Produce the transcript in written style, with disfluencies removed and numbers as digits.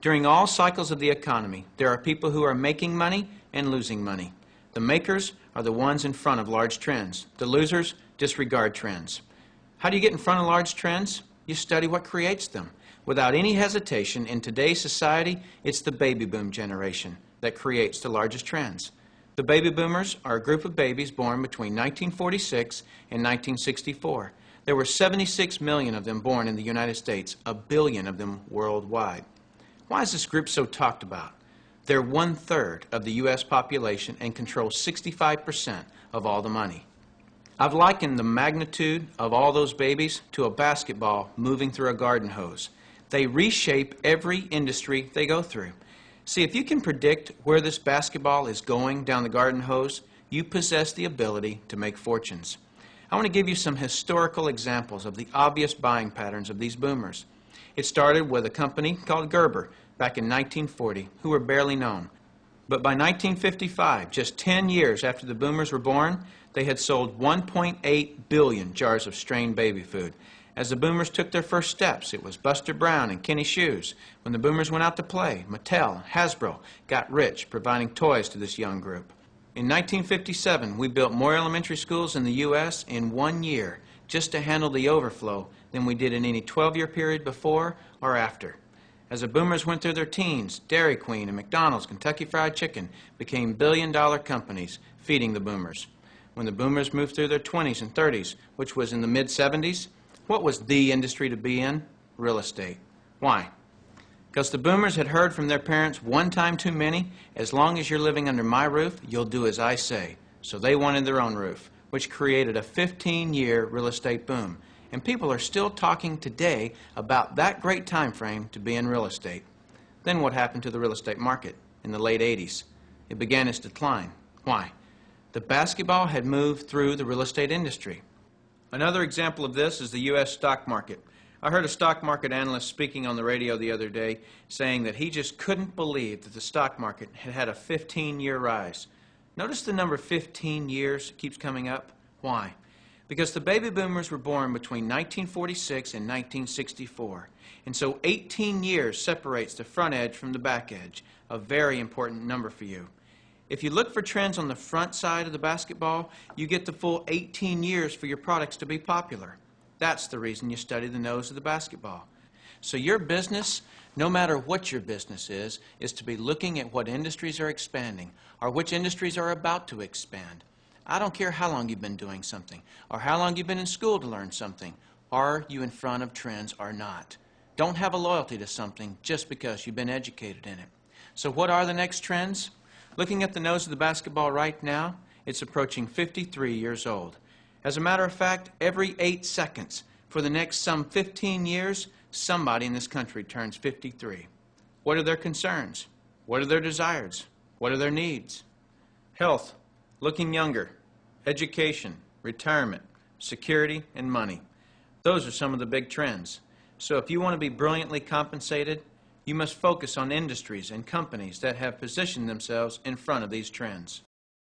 During all cycles of the economy, there are people who are making money and losing money. The makers are the ones in front of large trends. The losers disregard trends. How do you get in front of large trends? You study what creates them. Without any hesitation, in today's society, it's the baby boom generation that creates the largest trends. The baby boomers are a group of babies born between 1946 and 1964. There were 76 million of them born in the United States, a billion of them worldwide. Why is this group so talked about? They're 1/3 of the U.S. population and control 65% of all the money. I've likened the magnitude of all those babies to a basketball moving through a garden hose. They reshape every industry they go through. See, if you can predict where this basketball is going down the garden hose, you possess the ability to make fortunes. I want to give you some historical examples of the obvious buying patterns of these boomers. It started with a company called Gerber back in 1940, who were barely known. But by 1955, just 10 years after the boomers were born, they had sold 1.8 billion jars of strained baby food. As the boomers took their first steps, it was Buster Brown and Kenny Shoes. When the boomers went out to play, Mattel and Hasbro got rich providing toys to this young group. In 1957, we built more elementary schools in the U.S. in 1 year just to handle the overflow than we did in any 12-year period before or after. As the boomers went through their teens, Dairy Queen and McDonald's, Kentucky Fried Chicken became billion-dollar companies feeding the boomers. When the boomers moved through their 20s and 30s, which was in the mid-70s, what was the industry to be in? Real estate. Why? Because the boomers had heard from their parents one time too many, as long as you're living under my roof, you'll do as I say. So they wanted their own roof, which created a 15-year real estate boom. And people are still talking today about that great time frame to be in real estate. Then what happened to the real estate market in the late 80s? It began its decline. Why? The basketball had moved through the real estate industry. Another example of this is the U.S. stock market. I heard a stock market analyst speaking on the radio the other day saying that he just couldn't believe that the stock market had had a 15-year rise. Notice the number 15 years keeps coming up. Why? Because the baby boomers were born between 1946 and 1964. And so 18 years separates the front edge from the back edge, a very important number for you. If you look for trends on the front side of the basketball, you get the full 18 years for your products to be popular. That's the reason you study the nose of the basketball. So your business, no matter what your business is to be looking at what industries are expanding or which industries are about to expand. I don't care how long you've been doing something or how long you've been in school to learn something. Are you in front of trends or not? Don't have a loyalty to something just because you've been educated in it. So what are the next trends? Looking at the nose of the basketball right now, it's approaching 53 years old. As a matter of fact, every 8 seconds for the next some 15 years, somebody in this country turns 53. What are their concerns? What are their desires? What are their needs? Health, looking younger, education, retirement, security, and money. Those are some of the big trends. So if you want to be brilliantly compensated, you must focus on industries and companies that have positioned themselves in front of these trends.